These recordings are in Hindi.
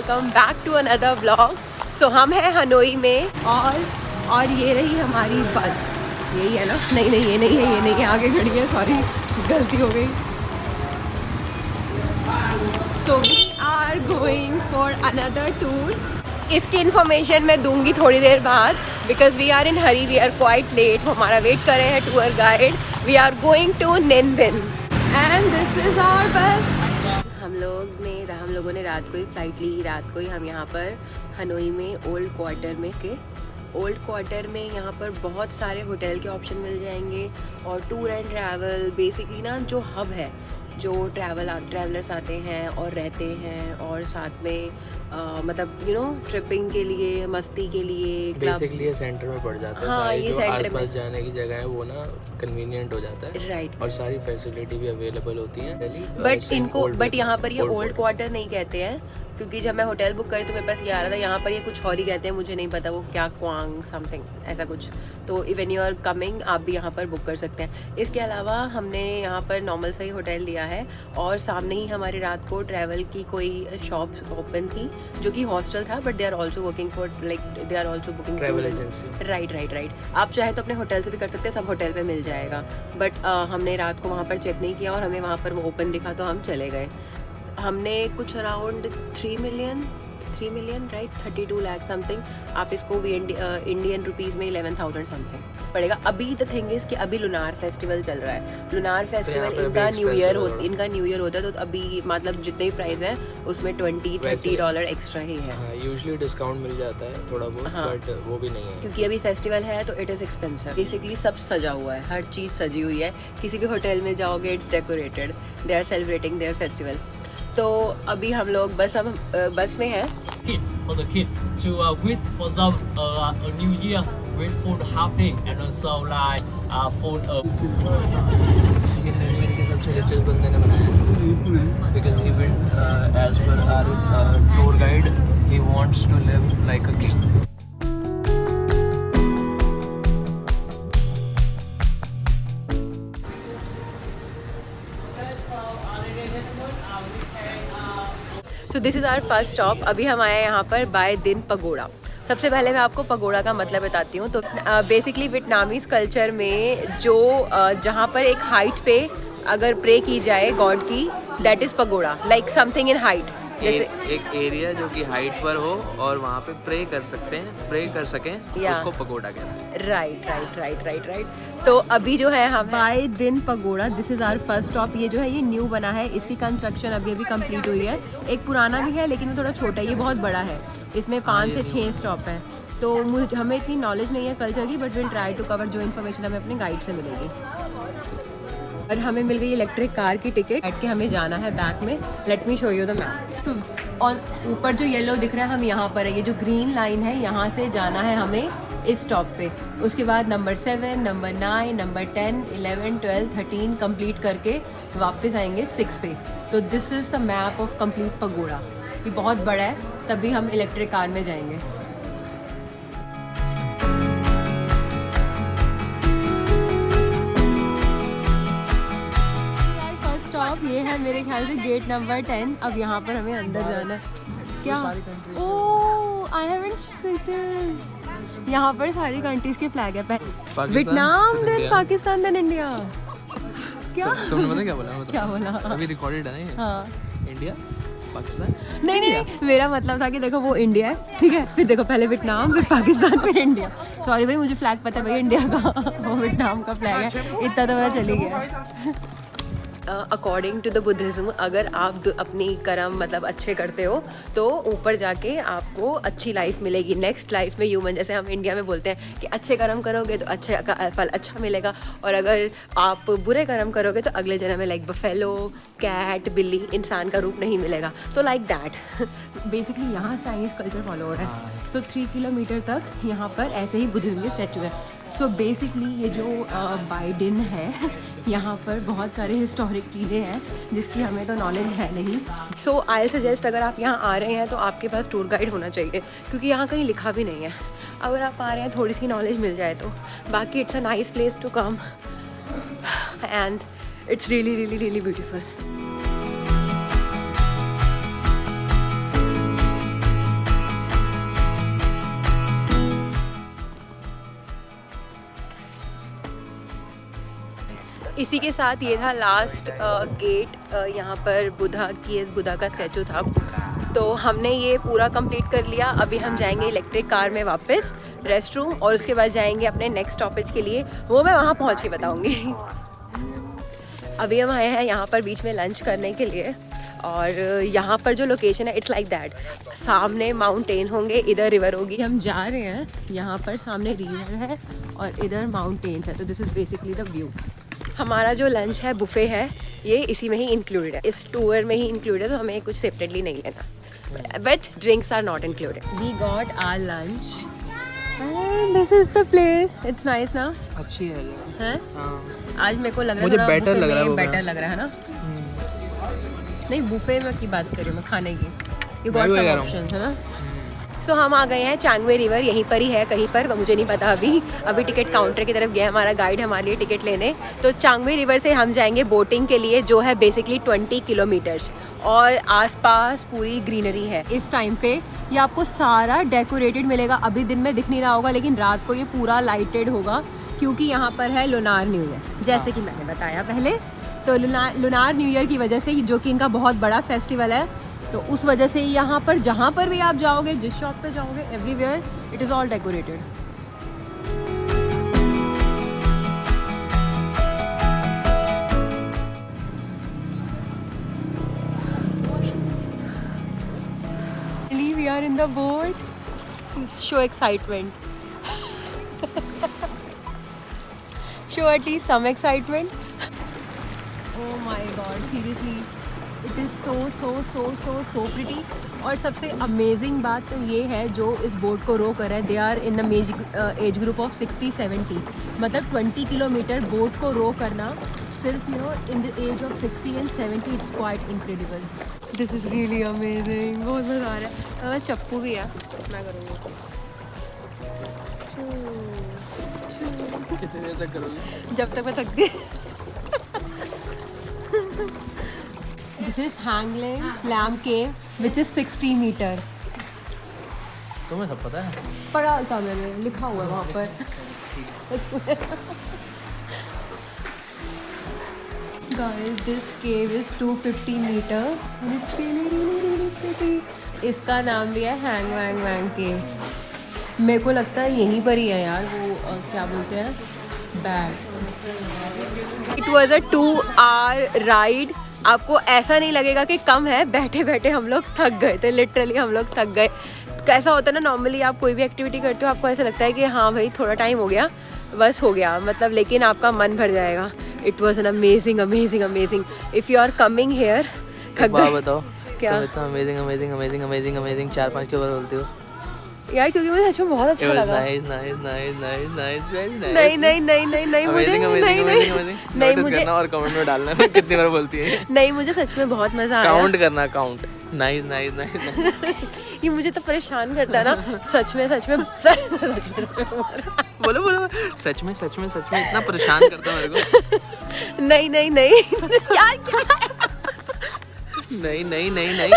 Welcome back to another vlog. So हम हैं हनोई में और ये रही हमारी बस। यही है ना? नहीं ये नहीं है, ये नहीं है, आगे खड़ी है, सॉरी गलती हो गई। So we are going for another tour. इसकी इन्फॉर्मेशन मैं दूंगी थोड़ी देर बाद, because we are in hurry, we are quite late. हमारा वेट कर रहे हैं tour guide. We are going to Ninh Binh and this is our bus. हम लोगों ने रात को ही फ्लाइट ली। रात को ही हम यहाँ पर हनोई में ओल्ड क्वार्टर में यहाँ पर बहुत सारे होटल के ऑप्शन मिल जाएंगे और टूर एंड ट्रैवल बेसिकली ना जो हब है, जो ट्रैवलर्स आते हैं और रहते हैं और साथ में मतलब ट्रिपिंग के लिए, मस्ती के लिए बेसिकली ये सेंटर में पड़ जाता है। हाँ, ये जो सेंटर आसपास में जाने की जगह है वो ना कन्वीनियंट हो जाता है, राइट। और सारी फैसिलिटी भी अवेलेबल होती हैं। बट यहाँ पर ये ओल्ड क्वार्टर नहीं कहते हैं, क्योंकि जब मैं होटल बुक करी तो मेरे पास ये आ रहा था यहाँ पर ये कुछ और ही कहते हैं, मुझे नहीं पता वो क्या, क्वांग समथिंग ऐसा कुछ। तो इवन यू आर कमिंग, आप भी यहाँ पर बुक कर सकते हैं। इसके अलावा हमने यहाँ पर नॉर्मल सा ही होटल लिया है और सामने ही हमारे रात को ट्रैवल की कोई शॉप्स ओपन थी जो कि हॉस्टल था, but they are also working for they are also booking travel agency. Right. आप चाहे तो अपने होटल से भी कर सकते हैं, सब होटल पे मिल जाएगा। बट हमने रात को वहाँ पर चेक नहीं किया और हमें वहाँ पर वो ओपन दिखा तो हम चले गए। हमने कुछ around 3 million right, 32 lakh something. आप इसको भी इंडियन रुपीज़ में 11,000 समथिंग पड़ेगा। अभी द थिंग इज़ कि अभी लुनार फेस्टिवल चल रहा है। लुनार फेस्टिवल इनका न्यू ईयर होता है, तो अभी मतलब जितने भी प्राइस है उसमें $20-30 एक्स्ट्रा ही है। यूजुअली डिस्काउंट मिल जाता है थोड़ा बहुत, बट वो भी नहीं है क्योंकि अभी फेस्टिवल है तो इट इज़ एक्सपेंसिव। बेसिकली सब सजा हुआ है, हर चीज़ सजी हुई है। किसी भी होटल में जाओगे it's decorated, they are celebrating their festival. तो अभी हम लोग बस में हैं। For the kid to wait for them a new year with food happy and also like food ये निर्विन के सबसे रिचेस्ट बंदे ने बनाया है, because even as per our tour guide he wants to live like a king. So this is our first stop. अभी हम आए हैं यहाँ पर बाय दिन पगोड़ा। सबसे पहले मैं आपको पगोड़ा का मतलब बताती हूँ। तो बेसिकली वियतनामीज़ कल्चर में जो जहाँ पर एक हाइट पे अगर प्रे की जाए गॉड की, that is pagoda, like something in height. जैसे एक एरिया जो कि हाइट पर हो और वहाँ पे प्रे कर सकें उसको पगोड़ा कहते हैं। राइट। तो अभी जो है हम Bai Dinh pagoda, this is our first stop. ये जो है ये न्यू बना है, इसकी कंस्ट्रक्शन अभी कंप्लीट हुई है। एक पुराना भी है लेकिन वो थोड़ा छोटा है, ये बहुत बड़ा है। इसमें 5 से 6 स्टॉप हैं। तो हमें इतनी नॉलेज नहीं है कल्चर की, but will try to cover जो इन्फॉर्मेशन हमें अपने गाइड से मिलेगी। और हमें मिल गई इलेक्ट्रिक कार की टिकट। बैठ के हमें जाना है बैक में। Let me show you the map. और ऊपर जो येलो दिख रहा है हम यहाँ पर है, ये जो ग्रीन लाइन है यहाँ से जाना है हमें इस स्टॉप पे। उसके बाद नंबर 7, नंबर 9, नंबर 10, 11, 12, 13 कंप्लीट करके वापस आएंगे 6 पे। तो this is the map of complete pagoda. ये बहुत बड़ा है, तभी हम इलेक्ट्रिक कार में जाएंगे। ये है मेरे ख्याल से गेट नंबर 10। अब यहाँ पर हमें अंदर जाना है। क्या? Oh, I haven't seen this. यहाँ पर सारी कंट्रीज के फ्लैग है। Vietnam, then Pakistan, then India. क्या तुमने पता क्या बोला? अभी रिकॉर्डेड है ना ये? हाँ, इंडिया पाकिस्तान नहीं, मेरा मतलब था कि देखो वो इंडिया है, ठीक है, फिर देखो पहले वियतनाम, फिर पाकिस्तान, फिर इंडिया। सॉरी भाई, मुझे फ्लैग पता है भाई इंडिया का, वो वियतनाम का फ्लैग है, इतना तो मैं चली गया। अकॉर्डिंग टू द बुद्धिज़्म, अगर आप अपनी कर्म मतलब अच्छे करते हो तो ऊपर जाके आपको अच्छी लाइफ मिलेगी, नेक्स्ट लाइफ में ह्यूमन। जैसे हम इंडिया में बोलते हैं कि अच्छे कर्म करोगे तो अच्छे का फल अच्छा मिलेगा, और अगर आप बुरे कर्म करोगे तो अगले जन्म में लाइक बफेलो, कैट, बिल्ली, इंसान का रूप नहीं मिलेगा। तो लाइक दैट बेसिकली यहाँ चाइनीज़ कल्चर फॉलो हो रहा है। सो 3 किलोमीटर तक यहाँ पर ऐसे ही बुद्धिज़्म के स्टैचू है। सो बेसिकली ये जो बाइडिन है, यहाँ पर बहुत सारे हिस्टोरिक चीज़ें हैं जिसकी हमें तो नॉलेज है नहीं। सो आई सजेस्ट, अगर आप यहाँ आ रहे हैं तो आपके पास टूर गाइड होना चाहिए, क्योंकि यहाँ कहीं लिखा भी नहीं है। अगर आप आ रहे हैं थोड़ी सी नॉलेज मिल जाए तो। बाकी it's a nice place to come and it's really beautiful. इसी के साथ ये था लास्ट गेट। यहाँ पर बुद्धा का स्टैचू था। तो हमने ये पूरा कंप्लीट कर लिया। अभी हम जाएंगे इलेक्ट्रिक कार में वापस रेस्ट रूम, और उसके बाद जाएंगे अपने नेक्स्ट स्टॉपेज के लिए। वो मैं वहाँ पहुँच के बताऊँगी। अभी हम आए हैं यहाँ पर बीच में लंच करने के लिए, और यहाँ पर जो लोकेशन है इट्स लाइक दैट। सामने माउंटेन होंगे, इधर रिवर होगी। हम जा रहे हैं, यहाँ पर सामने रिवर है और इधर माउंटेन है। तो this is basically the view. हमारा जो लंच है बुफे है, ये इसी में ही इंक्लूडेड है, इस टूर में ही इंक्लूडेड है। तो हमें कुछ सेपरेटली नहीं लेना, but drinks are not included. We got our lunch and this is the place. It's nice ना? अच्छी है जगह। हैं? हाँ। आज मेरे को लग रहा है मुझे थोड़ा better बुफे लग रहा है में वो better लग रहा है ना? नहीं, बुफे में की बात करूँ मैं, खाने की। यू गॉट सम ऑप्शंस है ना? सो हम आ गए हैं चांगवे रिवर, यहीं पर ही है कहीं पर, मुझे नहीं पता अभी टिकट काउंटर की तरफ गया हमारा गाइड हमारे लिए टिकट लेने। तो चांगवे रिवर से हम जाएंगे बोटिंग के लिए, जो है बेसिकली 20 किलोमीटर्स, और आसपास पूरी ग्रीनरी है। इस टाइम पे ये आपको सारा डेकोरेटेड मिलेगा। अभी दिन में दिख नहीं रहा होगा, लेकिन रात को ये पूरा लाइटेड होगा, क्योंकि यहाँ पर है लुनार न्यू ईयर, जैसे कि मैंने बताया पहले। तो लुनार न्यू ईयर की वजह से, जो कि इनका बहुत बड़ा फेस्टिवल है, तो उस वजह से यहाँ पर जहाँ पर भी आप जाओगे, जिस शॉप पे जाओगे, everywhere it is all decorated. We are in the boat. Show excitement. Show at least some excitement. Oh my God! Seriously. It is so pretty. और सबसे अमेजिंग बात तो ये है, जो इस बोट को रो कर है, they are in the age group of 60-70। मतलब 20 किलोमीटर बोट को रो करना सिर्फ in the age of 60 and 70, it's quite incredible. This is really amazing. बहुत मज़ा आ रहा है। चप्पू भी है, मैं करूँगी। कितनी देर तक करोगे? जब तक मैं थक गई। This is Hangling Lamb Cave, which is 60 meter. तुम्हें सब पता है? पढ़ा था मैंने, लिखा हुआ है वहाँ पर। Guys, this cave is 250 meter and it's really pretty. इसका नाम भी है हैंग वैंग वैंग केव। मेरे को लगता है यहीं पर ही है यार, वो क्या बोलते हैं, bag. It was a 2-hour ride। आपको ऐसा नहीं लगेगा कि कम है, बैठे बैठे हम लोग थक गए थे, लिटरली हम लोग थक गए। कैसा होता है ना, नॉर्मली आप कोई भी एक्टिविटी करते हो, आपको ऐसा लगता है कि हाँ भाई थोड़ा टाइम हो गया, बस हो गया, मतलब, लेकिन आपका मन भर जाएगा। It was an amazing amazing amazing. If you are coming here, बताओ क्या इतना amazing amazing amazing amazing amazing 4-5 के बार बोलती हो यार? क्योंकि मुझे सच में बहुत अच्छा लगा। नहीं मुझे, और कमेंट में डालना है कितनी बार बोलती है। नहीं, मुझे सच में बहुत मजा आया। काउंट करना, काउंट। Nice nice nice. ये मुझे तो परेशान करता है ना, सच में बोलो बोलो, सच में इतना परेशान करता है मेरे को। नहीं यार, क्या? नहीं।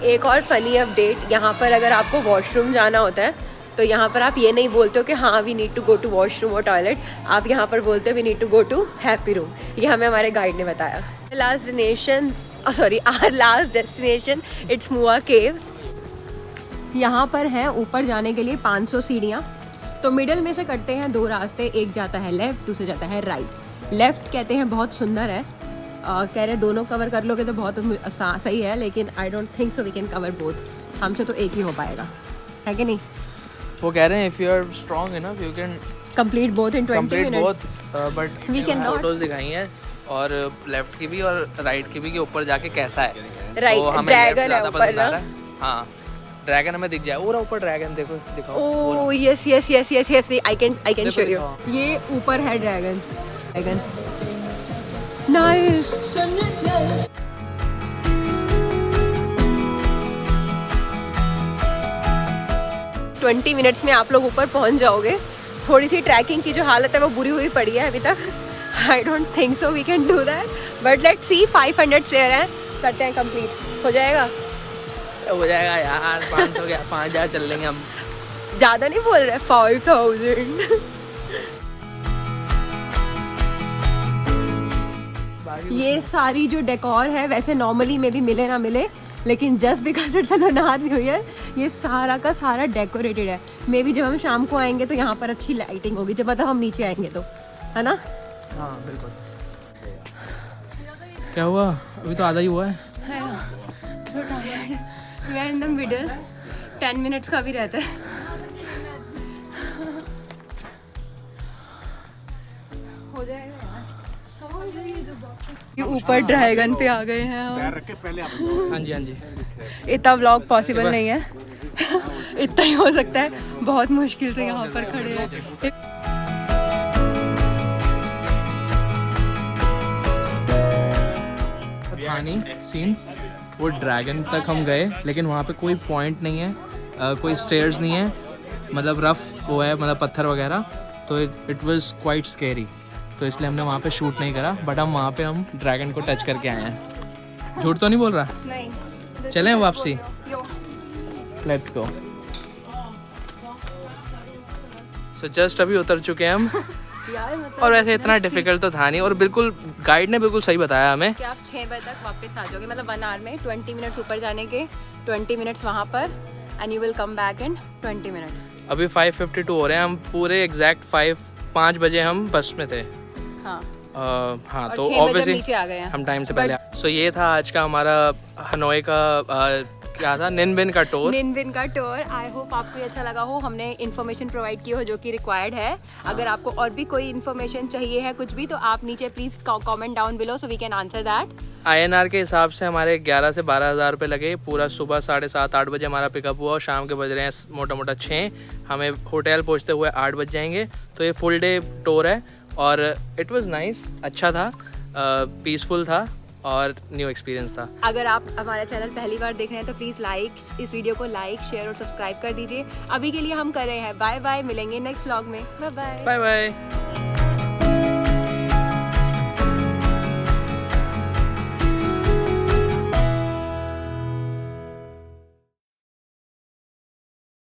एक और फनी अपडेट, यहाँ पर अगर आपको वॉशरूम जाना होता है, तो यहाँ पर आप ये नहीं बोलते हो कि हाँ we need to go to washroom और टॉयलेट, आप यहाँ पर बोलते हो we need to go to happy room. ये हमें हमारे गाइड ने बताया। आवर लास्ट डेस्टिनेशन इट्स मुआ केव। यहाँ पर है ऊपर जाने के लिए 500 सीढ़ियाँ। तो मिडल में से कटते हैं 2 रास्ते, एक जाता है लेफ़्ट, दूसरा जाता है राइट। लेफ़्ट कहते हैं बहुत सुंदर है, कह रहे दोनों कवर कर लोगे तो बहुत सही है, लेकिन I don't think so we can cover both. हमसे तो एक ही हो पाएगा, है कि नहीं? वो कह रहे हैं if you are strong enough you can complete both in 20 minute, but we can not. Photos दिखाई हैं और लेफ्ट की भी और राइट की भी, कि ऊपर जाके कैसा है। राइट, ड्रैगन है ऊपर ना। हाँ, ड्रैगन हमें दिख जाए। और ऊपर ड्रैगन देखो, दिखाओ। Oh yes I can show you. ये ऊपर है ड्रैगन। नाइस। 20 मिनट्स में आप लोग ऊपर पहुंच जाओगे। थोड़ी सी ट्रैकिंग की जो हालत है वो बुरी हुई पड़ी है अभी तक। I don't think so we can do that, but let's see. 500 share है, करते हैं कंप्लीट। हो जाएगा यार। 500 क्या, 5000 चल लेंगे हम। ज़्यादा नहीं बोल रहे 5000। ये सारी जो डेकोर है वैसे नॉर्मली में भी मिले ना मिले, लेकिन just because it's lunar new year ये सारा का सारा डेकोरेटेड है। मे बी जब हम शाम को आएंगे तो यहाँ पर अच्छी लाइटिंग होगी, जब मतलब हम नीचे आएंगे तो, है ना? हाँ बिल्कुल। क्या हुआ? अभी तो आधा ही हुआ है। We are in the middle, 10 minutes का भी रहता है। हो जाएगा ये ऊपर ड्रैगन पे आ गए हैं हम। हाँ जी हाँ जी। इतना व्लॉग पॉसिबल नहीं है। इतना ही हो सकता है, बहुत मुश्किल से यहाँ पर खड़े हैं। पानी सीन, वो ड्रैगन तक हम गए लेकिन वहाँ पे कोई पॉइंट नहीं है, कोई स्टेयर्स नहीं है, मतलब रफ वो है, मतलब पत्थर वगैरह, तो इट वाज क्वाइट स्केरी, तो इसलिए हमने वहाँ पे शूट नहीं करा। बट हम वहाँ पे हम ड्रैगन को टच करके आए हैं। झूठ तो नहीं बोल रहा? नहीं। चलें वापसी? Let's go. सो जस्ट अभी उतर चुके हैं हम। यार मतलब और वैसे इतना डिफिकल्ट तो था नहीं, और बिल्कुल गाइड ने बिल्कुल सही बताया हमें कि आप 6 बजे तक वापस आ जाओगे, मतलब 1 आवर में 20 मिनट्स ऊपर जाने के, 20 मिनट्स वहाँ पर, and you will come back in 20 minutes. अभी 5:52 हो रहे हैं, हम पूरे एग्जैक्ट 5 बजे हम बस में थे। हाँ हाँ, और तो 6 बजे ऑब्वियसली नीचे आ गए हैं हम टाइम से पहले। सो ये था आज का हमारा हनोई का क्या था, निनबिन का टूर। निनबिन का टूर। आई होप आपको ये अच्छा लगा हो, हमने इन्फॉर्मेशन प्रोवाइड की हो जो कि रिक्वायर्ड है। अगर आपको और भी कोई इन्फॉर्मेशन चाहिए है कुछ भी, तो आप नीचे please comment down below so we can answer that. INR के हिसाब से हमारे 11 से 12 हज़ार रुपये लगे। पूरा सुबह 7:30-8 बजे हमारा पिकअप हुआ और शाम के बज रहे हैं मोटा मोटा 6। हमें होटल पहुंचते हुए 8 बज जाएंगे। तो ये फुल डे टूर है और इट वाज नाइस, अच्छा था, पीसफुल था और न्यू एक्सपीरियंस था। अगर आप हमारा चैनल पहली बार देख रहे हैं तो प्लीज़ इस वीडियो को लाइक, शेयर और सब्सक्राइब कर दीजिए। अभी के लिए हम कर रहे हैं बाय बाय, मिलेंगे नेक्स्ट व्लॉग में। Bye bye. Bye bye.